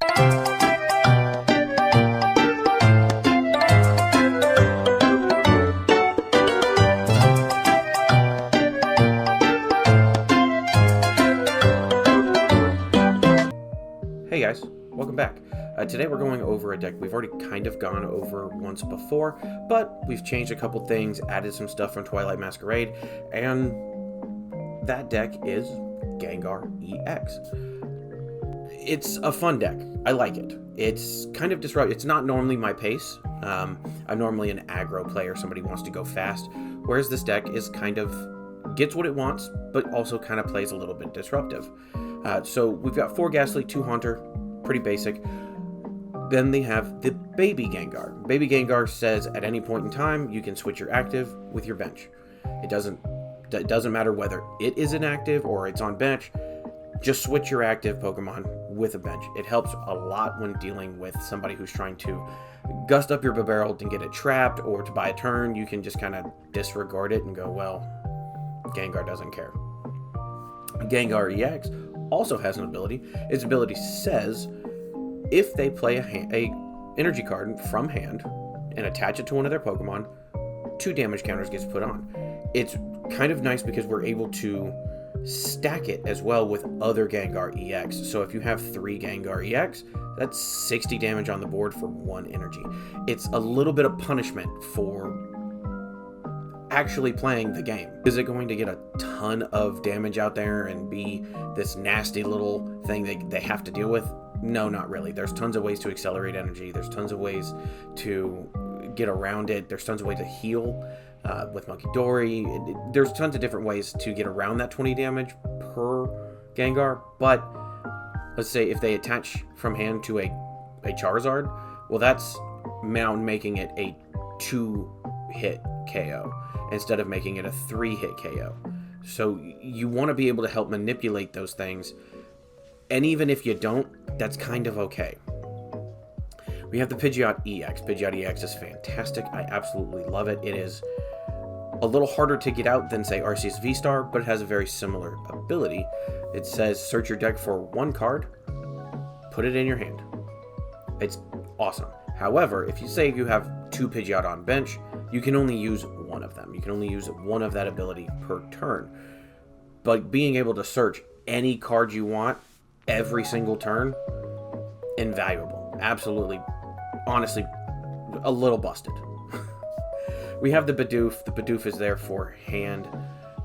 Hey guys, welcome back. Today we're going over a deck we've already kind of gone over once before, but we've changed a couple things, added some stuff from Twilight Masquerade, and that deck is Gengar EX. It's a fun deck. I like it. It's kind of disruptive. It's not normally my pace. I'm normally an aggro player, somebody who wants to go fast, whereas this deck is kind of gets what it wants, but also kind of plays a little bit disruptive. So we've got 4 Gastly, 2 Haunter, pretty basic. Then they have the Baby Gengar. Baby Gengar says at any point in time you can switch your active with your bench. It doesn't matter whether it is inactive or it's on bench. Just switch your active Pokemon with a bench. It helps a lot when dealing with somebody who's trying to gust up your Bibarel and get it trapped, or to buy a turn. You can just kind of disregard it and go, well, Gengar doesn't care. Gengar EX also has an ability. Its ability says if they play a energy card from hand and attach it to one of their Pokemon, 2 damage counters gets put on. It's kind of nice because we're able to stack it as well with other Gengar EX. So if you have 3 Gengar EX, that's 60 damage on the board for 1 energy. It's a little bit of punishment for actually playing the game. Is it going to get a ton of damage out there and be this nasty little thing they have to deal with? No, not really. There's tons of ways to accelerate energy. There's tons of ways to get around it. There's tons of ways to heal with Munkidori. There's tons of different ways to get around that 20 damage per Gengar. But let's say if they attach from hand to a Charizard, well, that's now making it a 2-hit KO instead of making it a 3-hit KO. So you want to be able to help manipulate those things. And even if you don't, that's kind of okay. We have the Pidgeot EX. Pidgeot EX is fantastic. I absolutely love it. It is a little harder to get out than, say, Arceus V-Star, but it has a very similar ability. It says search your deck for 1 card, put it in your hand. It's awesome. However, if you have 2 Pidgeot on bench, you can only use 1 of them. You can only use 1 of that ability per turn. But being able to search any card you want every single turn, invaluable. Absolutely, honestly, a little busted. We have the Bidoof. The Bidoof is there for hand,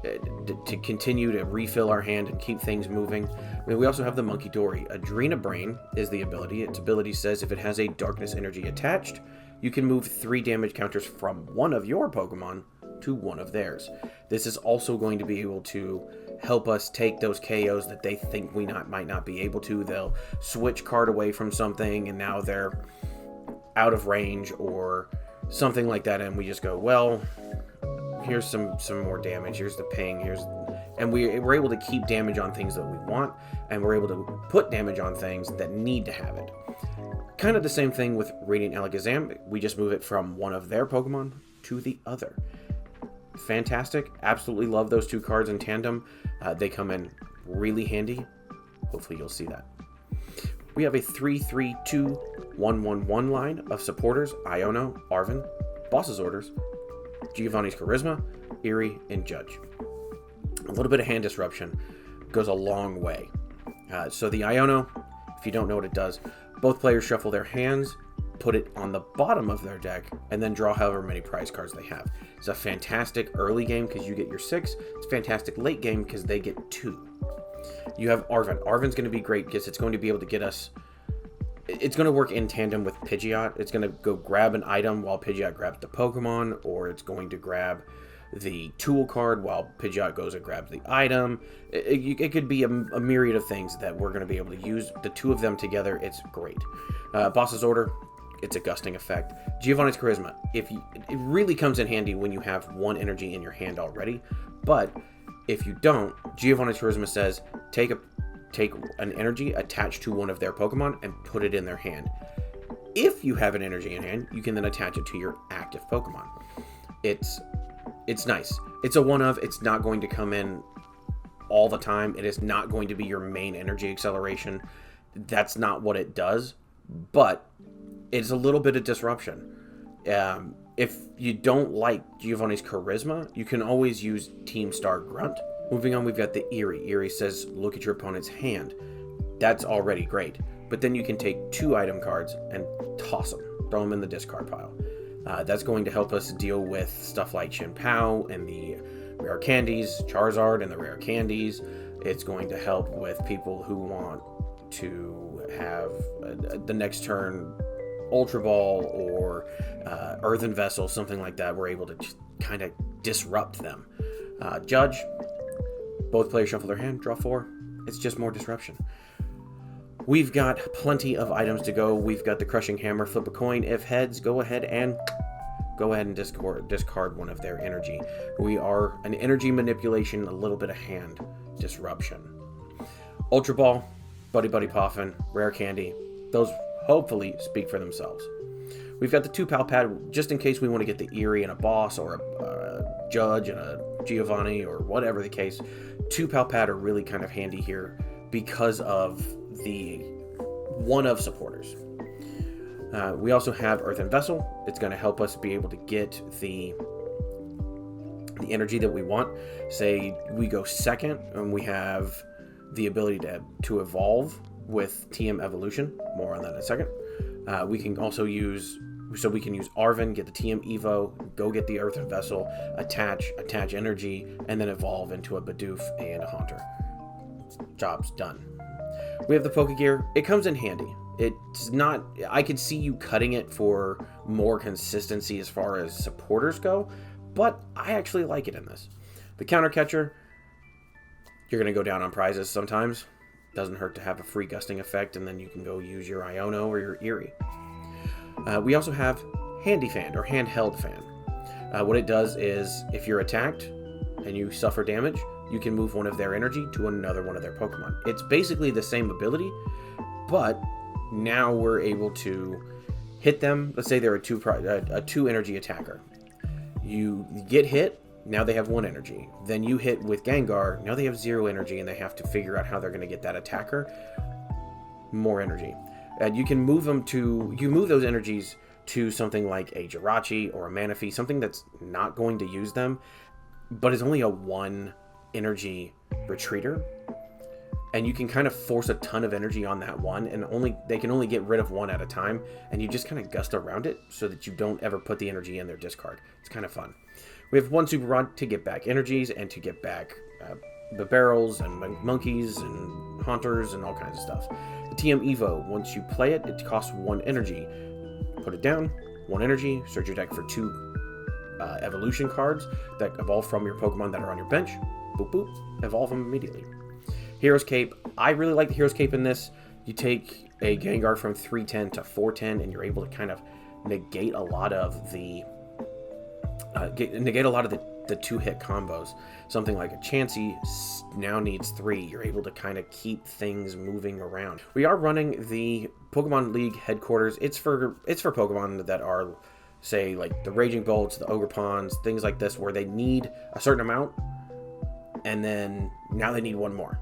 to continue to refill our hand and keep things moving. We also have the Munkidori. Adrena Brain is the ability. Its ability says if it has a darkness energy attached, you can move 3 damage counters from one of your Pokemon to one of theirs. This is also going to be able to help us take those KOs that they think we might not be able to. They'll switch card away from something and now they're out of range or something like that, and we just go, well, here's some more damage, here's the ping, and we're able to keep damage on things that we want, and we're able to put damage on things that need to have it. Kind of the same thing with Radiant Alakazam. We just move it from one of their Pokemon to the other. Fantastic. Absolutely love those 2 cards in tandem. They come in really handy. Hopefully you'll see that. We have a 3-3-2-1-1-1 line of supporters: Iono, Arven, Boss's Orders, Giovanni's Charisma, Eri, and Judge. A little bit of hand disruption goes a long way. So the Iono, if you don't know what it does, both players shuffle their hands, put it on the bottom of their deck, and then draw however many prize cards they have. It's a fantastic early game because you get your 6. It's a fantastic late game because they get 2. You have Arven. Arven's going to be great because it's going to be able to get us... It's going to work in tandem with Pidgeot. It's going to go grab an item while Pidgeot grabs the Pokemon, or it's going to grab the tool card while Pidgeot goes and grabs the item. It could be a myriad of things that we're going to be able to use. The 2 of them together, it's great. Boss's Order, it's a gusting effect. Giovanni's Charisma, it really comes in handy when you have 1 energy in your hand already, but if you don't, Giovanni's Charisma says take an energy attached to one of their Pokemon and put it in their hand. If you have an energy in hand, you can then attach it to your active Pokemon. It's nice. It's a one-of. It's not going to come in all the time. It is not going to be your main energy acceleration. that's not what it does, but it's a little bit of disruption. If you don't like Giovanni's charisma, you can always use Team Star Grunt. Moving on, we've got the Eri. Eri says, look at your opponent's hand. That's already great. But then you can take 2 item cards and toss them. Throw them in the discard pile. That's going to help us deal with stuff like Shinpao and the Rare Candies, Charizard and the Rare Candies. It's going to help with people who want to have the next turn Ultra Ball or Earthen Vessel, something like that. We're able to just kind of disrupt them. Judge, both players shuffle their hand, draw 4. It's just more disruption. We've got plenty of items to go. We've got the Crushing Hammer, flip a coin. If heads, go ahead and discard one of their energy. We are an energy manipulation, a little bit of hand disruption. Ultra Ball, Buddy-Buddy Poffin, Rare Candy, those hopefully speak for themselves. We've got the 2 Pal Pad, just in case we want to get the Eri and a boss, or a Judge and a Giovanni, or whatever the case. 2 Pal Pad are really kind of handy here because of the one-of supporters. We also have Earthen Vessel. It's going to help us be able to get the energy that we want. Say we go second and we have the ability to evolve with TM Evolution. More on that in a second. We can also use Arven, get the TM Evo, go get the Earthen Vessel, attach energy, and then evolve into a Bidoof and a Haunter. Job's done. We have the Pokégear. It comes in handy. It's not... I could see you cutting it for more consistency as far as supporters go, but I actually like it in this. The Counter Catcher, you're going to go down on prizes sometimes. Doesn't hurt to have a free gusting effect, and then you can go use your Iono or your Eri. We also have Handy Fan, or Handheld Fan. What it does is, if you're attacked and you suffer damage, you can move one of their energy to another one of their Pokemon. It's basically the same ability, but now we're able to hit them. Let's say they're a 2 energy attacker. You get hit, now they have 1 energy. Then you hit with Gengar, now they have 0 energy, and they have to figure out how they're going to get that attacker more energy. You can move them to... You move those energies to something like a Jirachi or a Manaphy, something that's not going to use them, but is only a 1 energy retreater. And you can kind of force a ton of energy on that one, and they can only get rid of 1 at a time, and you just kind of gust around it so that you don't ever put the energy in their discard. It's kind of fun. We have 1 Super Rod to get back energies and to get back Bibarels and monkeys and haunters and all kinds of stuff. The TM Evo, once you play it, it costs 1 energy. Put it down, 1 energy, search your deck for 2 evolution cards that evolve from your Pokemon that are on your bench. Boop boop, evolve them immediately. Hero's Cape. I really like the Hero's Cape in this. You take a Gengar from 310 to 410, and you're able to kind of negate a lot of the 2-hit combos. Something like a Chansey now needs 3. You're able to kind of keep things moving around. We are running the Pokemon League headquarters. It's for Pokemon that are, say, like the Raging Bolts, the Ogerpons, things like this, where they need a certain amount, and then now they need 1 more.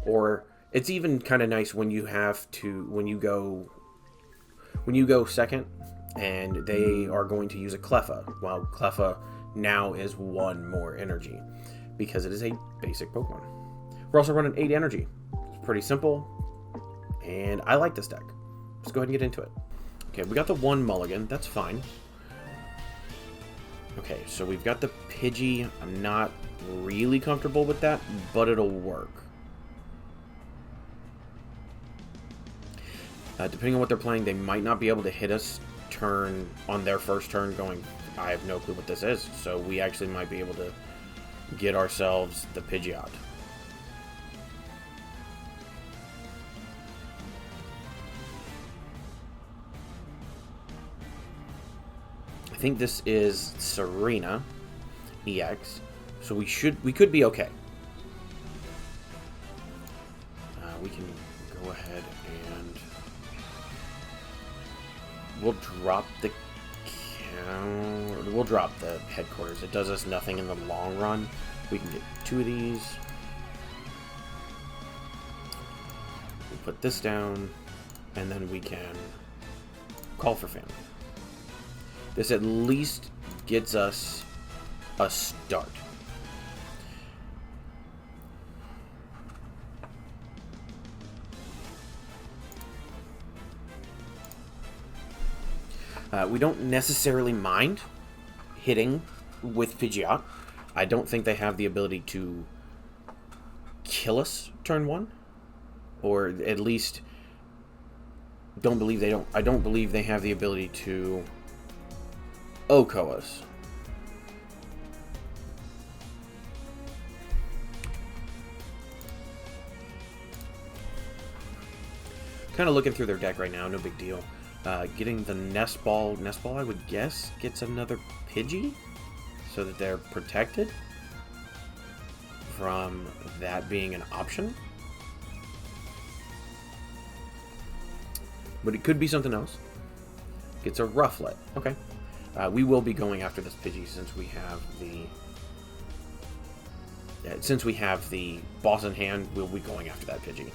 Or it's even kind of nice when you go second and they are going to use a Cleffa. Well, Cleffa now is 1 more energy because it is a basic Pokemon. We're also running 8 energy. It's pretty simple, and I like this deck. Let's go ahead and get into it. Okay, we got the 1 mulligan. That's fine. Okay, so we've got the Pidgey. I'm not really comfortable with that, but it'll work. Depending on what they're playing, they might not be able to hit us on their first turn going, I have no clue what this is. So we actually might be able to get ourselves the Pidgeot. I think this is Serena EX, so we could be okay. We can go ahead and we'll drop the headquarters. It does us nothing in the long run. We can get 2 of these. put this down, and then we can call for family. This at least gets us a start. We don't necessarily mind hitting with Pidgeot. I don't think they have the ability to kill us turn one, or at least I don't believe they have the ability to OHKO us. Kind of looking through their deck right now, no big deal. Getting the Nest Ball, I would guess, gets another Pidgey, so that they're protected from that being an option. But it could be something else. Gets a Rufflet. Okay. We will be going after this Pidgey since we have the boss in hand. We'll be going after that Pidgey.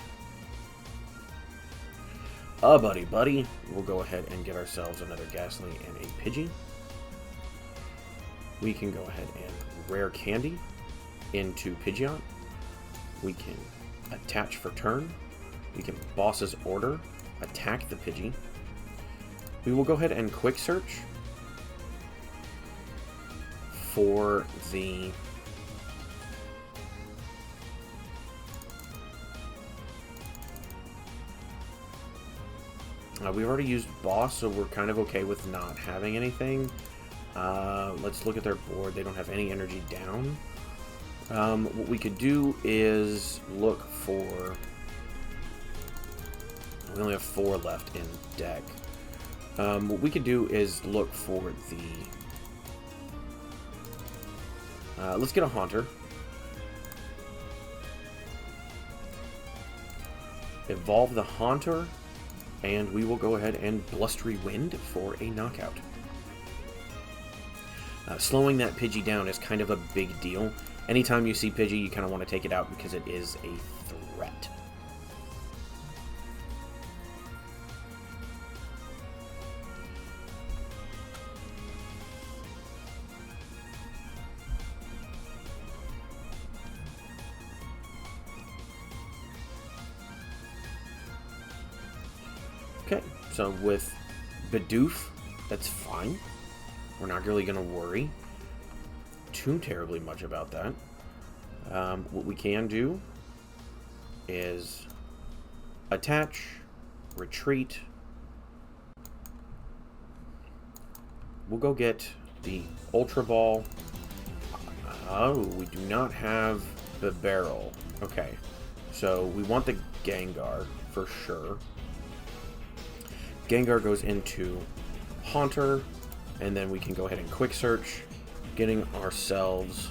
Buddy-Buddy. We'll go ahead and get ourselves another Gastly and a Pidgey. We can go ahead and Rare Candy into Pidgeot. We can attach for turn. We can Boss's Order, attack the Pidgey. We will go ahead and Quick Search for the we've already used Boss, so we're kind of okay with not having anything. Let's look at their board. They don't have any energy down. What we could do is look for... We only have 4 left in deck. What we could do is look for the... let's get a Haunter. Evolve the Haunter, and we will go ahead and Blustery Wind for a knockout. Slowing that Pidgey down is kind of a big deal. Anytime you see Pidgey, you kind of want to take it out because it is a threat. Okay, so with Bidoof, that's fine. We're not really going to worry too terribly much about that. What we can do is attach, retreat. We'll go get the Ultra Ball. Oh, we do not have Bibarel. Okay, so we want the Gengar for sure. Gengar goes into Haunter, and then we can go ahead and Quick Search, getting ourselves...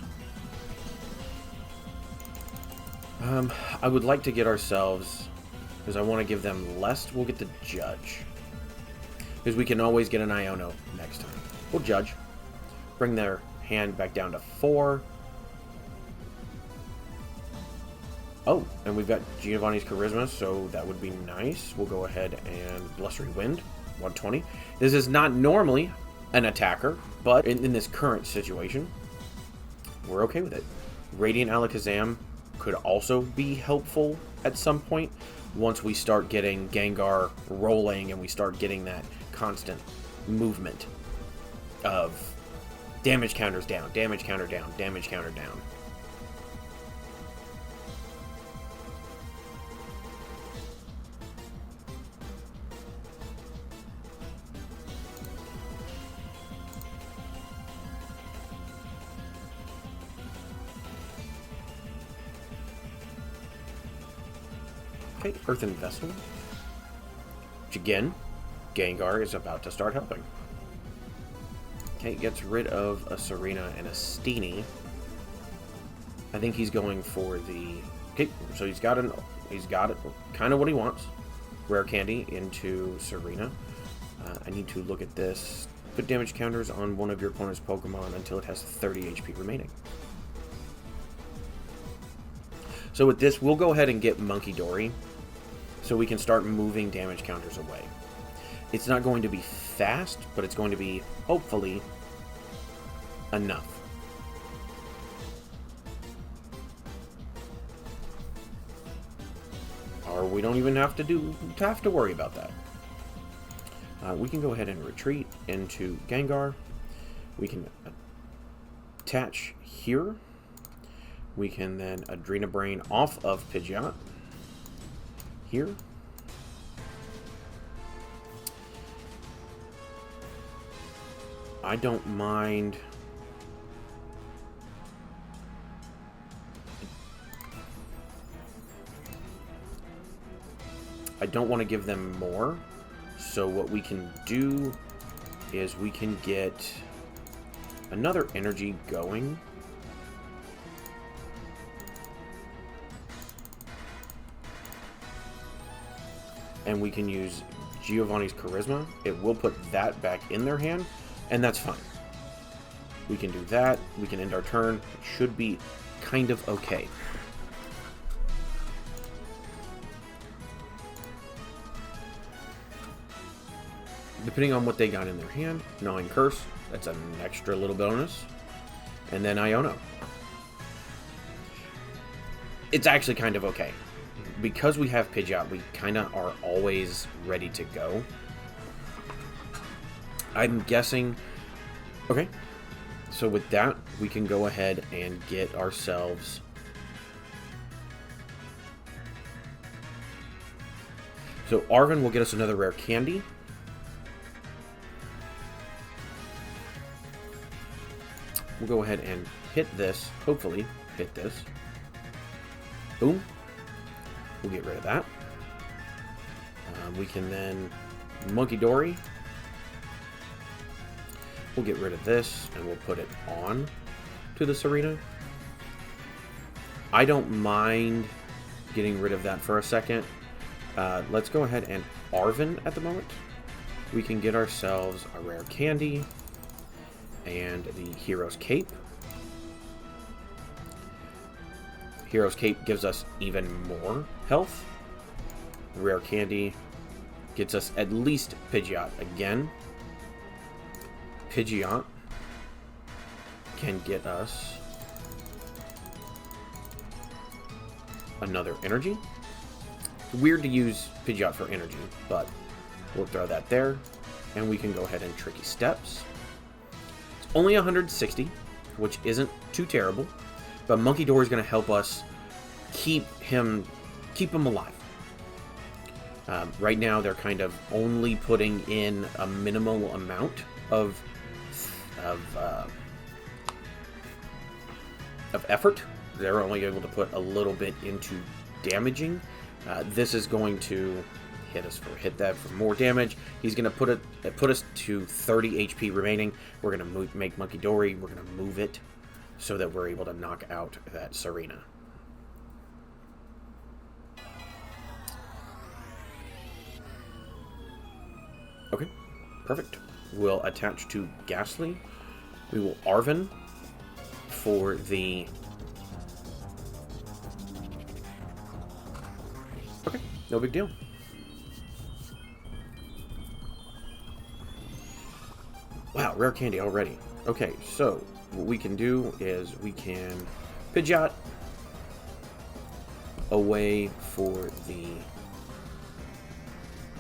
I would like to get ourselves, because I want to give them less, we'll get the Judge. Because we can always get an Iono next time. We'll Judge. Bring their hand back down to 4. Oh, and we've got Giovanni's Charisma, so that would be nice. We'll go ahead and Blustery Wind, 120. This is not normally an attacker, but in this current situation, we're okay with it. Radiant Alakazam could also be helpful at some point once we start getting Gengar rolling and we start getting that constant movement of damage counters down, damage counter down, damage counter down. Okay, Earthen Vessel. Which again, Gengar is about to start helping. Okay, gets rid of a Serena and a Steenie. I think he's going for the... Okay, so he's got it kind of what he wants. Rare Candy into Serena. I need to look at this. Put damage counters on one of your opponent's Pokemon until it has 30 HP remaining. So with this, we'll go ahead and get Munkidori, so we can start moving damage counters away. It's not going to be fast, but it's going to be, hopefully, enough. Or we don't even have to worry about that. We can go ahead and retreat into Gengar. We can attach here. We can then Adrenabrain off of Pidgeot. Here. I don't mind. I don't want to give them more. So what we can do is we can get another energy going. And we can use Giovanni's Charisma. It will put that back in their hand, and that's fine. We can do that. We can end our turn. It should be kind of okay. Depending on what they got in their hand. Gnawing Curse, that's an extra little bonus. And then Iono. It's actually kind of okay. Because we have Pidgeot, we kind of are always ready to go. I'm guessing... Okay. So with that, we can go ahead and get ourselves... So Arven will get us another Rare Candy. We'll go ahead and hit this. Hopefully, hit this. Boom. We'll get rid of that. We can then Munkidori. We'll get rid of this and we'll put it on to the Serena. I don't mind getting rid of that for a second. Let's go ahead and Arven at the moment. We can get ourselves a Rare Candy and the Hero's Cape. Hero's Cape gives us even more health. Rare Candy gets us at least Pidgeot again. Pidgeot can get us another energy. Weird to use Pidgeot for energy, but we'll throw that there. And we can go ahead and Tricky Steps. It's only 160, which isn't too terrible. But Munkidori is going to help us keep him alive. Right now, they're kind of only putting in a minimal amount of effort. They're only able to put a little bit into damaging. This is going to hit that for more damage. He's going to put us to 30 HP remaining. We're going to make Munkidori. We're going to move it so that we're able to knock out that Serena. Okay, perfect. We'll attach to Gastly. We will Arven for the... Okay, no big deal. Wow, Rare Candy already. Okay, so what we can do is we can Pidgeot away for the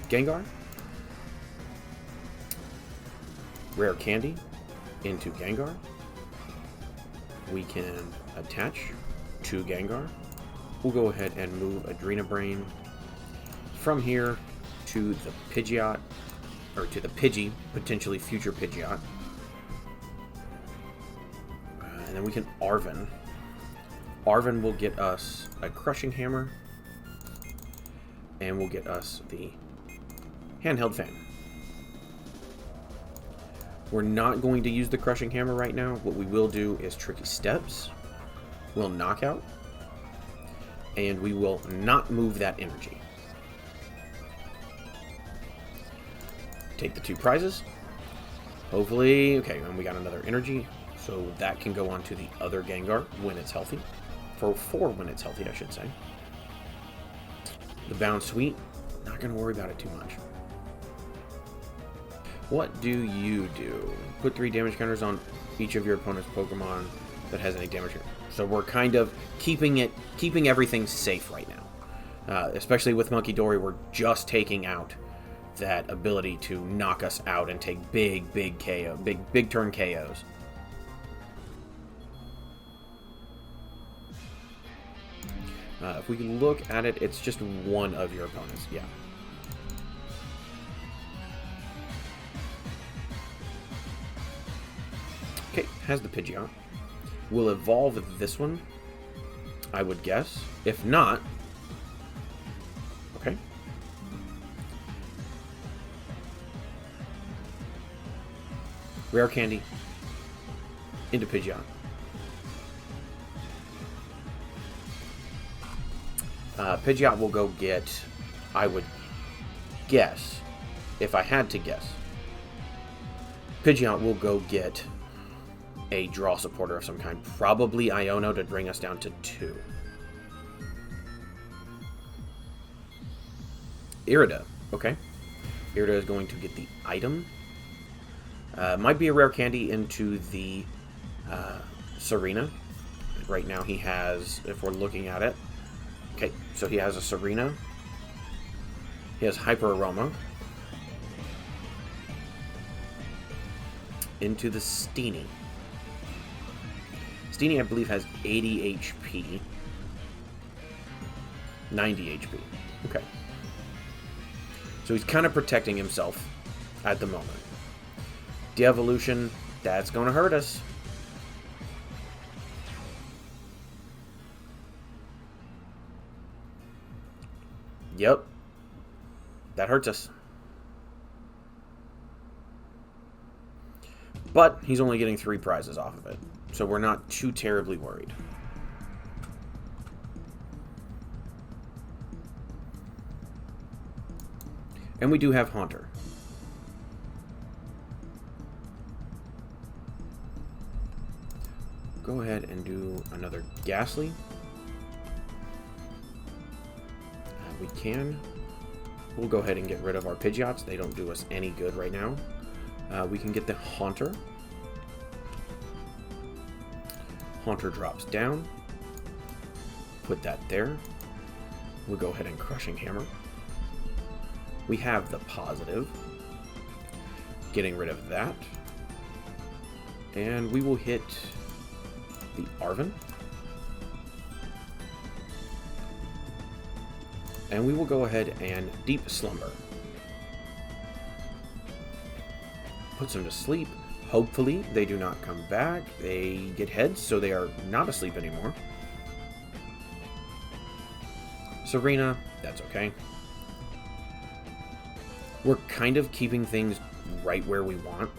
Gengar. Rare Candy into Gengar. We can attach to Gengar. We'll go ahead and move Adrenabrain from here to the Pidgeot, or to the Pidgey, potentially future Pidgeot. And then we can Arven. Arven will get us a Crushing Hammer, and will get us the Handheld Fan. We're not going to use the Crushing Hammer right now. What we will do is Tricky Steps. We'll Knockout. And we will not move that energy. Take the 2 prizes. Hopefully, okay, and we got another energy. So that can go on to the other Gengar when it's healthy. For when it's healthy, I should say. The Bound Sweet Not going to worry about it too much. What do you do? Put 3 damage counters on each of your opponent's Pokemon that has any damage. So we're kind of keeping everything safe right now. Especially with Munkidori, we're just taking out that ability to knock us out and take big KO, big turn KOs. If we look at it, it's just one of your opponents. Yeah. Okay, has the Pidgeot. We'll evolve this one, I would guess. If not, okay. Rare Candy into Pidgeot. Pidgeot will go get, I would guess, if I had to guess, Pidgeot will go get a draw supporter of some kind. Probably Iono to bring us down to 2. Irida. Okay. Irida is going to get the item. Might be a Rare Candy into the Serena. Right now he has, if we're looking at it, okay, so he has a Serena. He has Hyper Aroma. Into the Steenie. Steenie, I believe, has 80 HP. 90 HP. Okay. So he's kind of protecting himself at the moment. De-evolution, that's going to hurt us. Yep. That hurts us. But he's only getting 3 prizes off of it, so we're not too terribly worried. And we do have Haunter. Go ahead and do another Gastly. We can. We'll go ahead and get rid of our Pidgeots. They don't do us any good right now. We can get the Haunter. Haunter drops down. Put that there. We'll go ahead and Crushing Hammer. We have the positive. Getting rid of that. And we will hit the Arven. And we will go ahead and Deep Slumber. Puts them to sleep. Hopefully they do not come back. They get heads, so they are not asleep anymore. Serena, that's okay. We're kind of keeping things right where we want.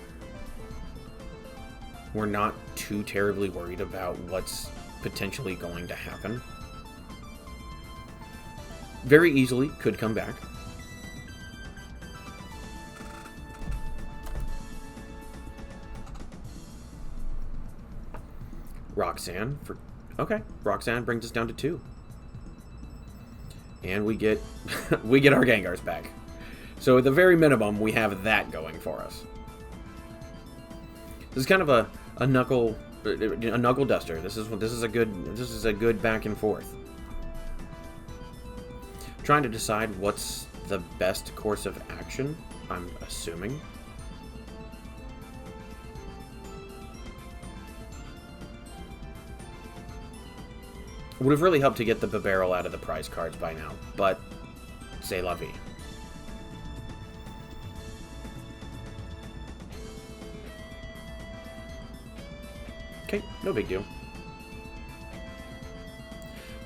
We're not too terribly worried about what's potentially going to happen. Very easily could come back. Roxanne for okay. Roxanne brings us down to 2. And we get we get our Gengars back. So at the very minimum, we have that going for us. This is kind of a knuckle duster. This is a good back and forth. Trying to decide what's the best course of action, I'm assuming. It would have really helped to get the Bibarel out of the prize cards by now, but c'est la vie. Okay, no big deal.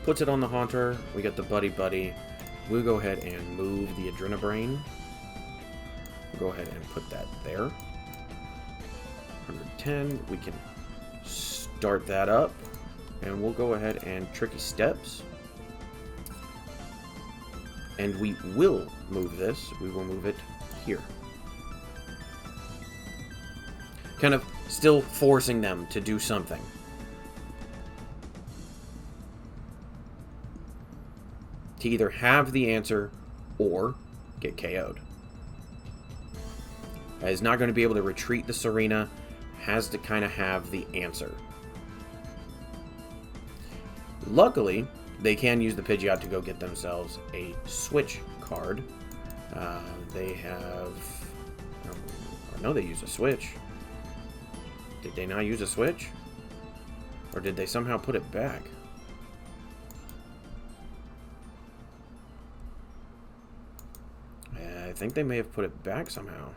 Puts it on the Haunter. We got the Buddy-Buddy. We'll go ahead and move the Adrenabrain. We'll go ahead and put that there. 110. We can start that up. And we'll go ahead and Tricky Steps. And we will move this. We will move it here. Kind of still forcing them to do something. To either have the answer or get KO'd. Is not going to be able to retreat the Serena, has to kind of have the answer. Luckily, they can use the Pidgeot to go get themselves a switch card. They have... No, they use a switch. Did they not use a switch? Or did they somehow put it back? I think they may have put it back somehow.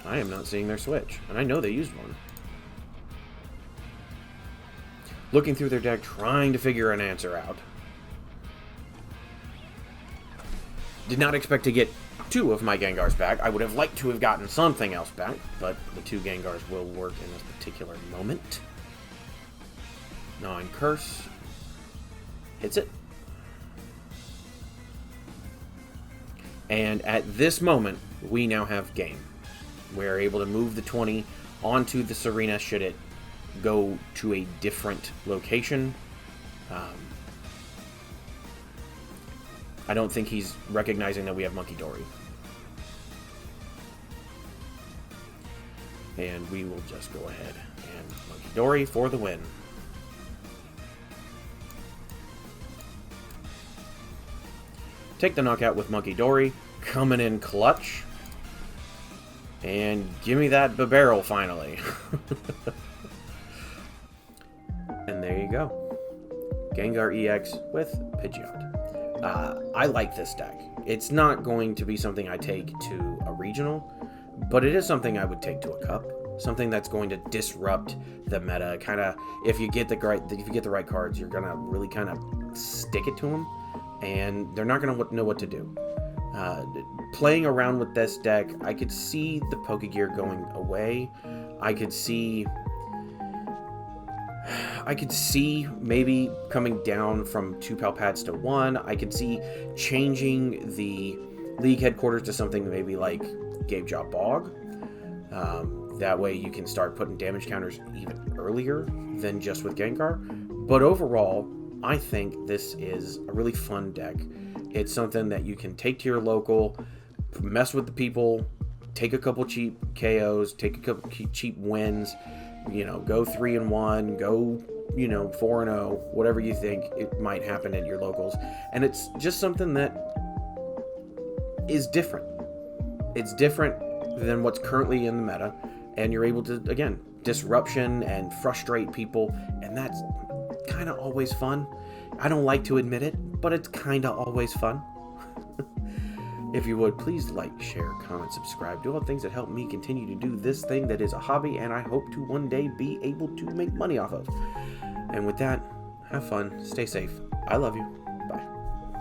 I am not seeing their switch, and I know they used one. Looking through their deck, trying to figure an answer out. Did not expect to get 2 of my Gengars back. I would have liked to have gotten something else back, but the 2 Gengars will work in this particular moment. Non-curse. Hits it. And at this moment, we now have game. We're able to move the 20 onto the Serena should it go to a different location. I don't think he's recognizing that we have Munkidori. And we will just go ahead and Munkidori for the win. Take the knockout with Munkidori, coming in clutch. And give me that Bibarel finally. And there you go. Gengar EX with Pidgeot. I like this deck. It's not going to be something I take to a regional, but it is something I would take to a cup. Something that's going to disrupt the meta. Kind of, if you get the right cards, you're gonna really kind of stick it to them, and they're not gonna know what to do. Playing around with this deck, I could see the Pokégear going away. I could see maybe coming down from 2 Pal Pads to 1. I could see changing the league headquarters to something maybe like Gabejaw Bog. That way you can start putting damage counters even earlier than just with Gengar. But overall, I think this is a really fun deck. It's something that you can take to your local, mess with the people, take a couple cheap KOs, take a couple cheap wins, you know, go 3-1, go, you know, 4-0, whatever you think it might happen at your locals. And it's just something that is different. It's different than what's currently in the meta, and you're able to, again, disruption and frustrate people, and that's kind of always fun. I don't like to admit it, but it's kind of always fun. If you would, please like, share, comment, subscribe. Do all things that help me continue to do this thing that is a hobby and I hope to one day be able to make money off of. And with that, have fun, stay safe. I love you.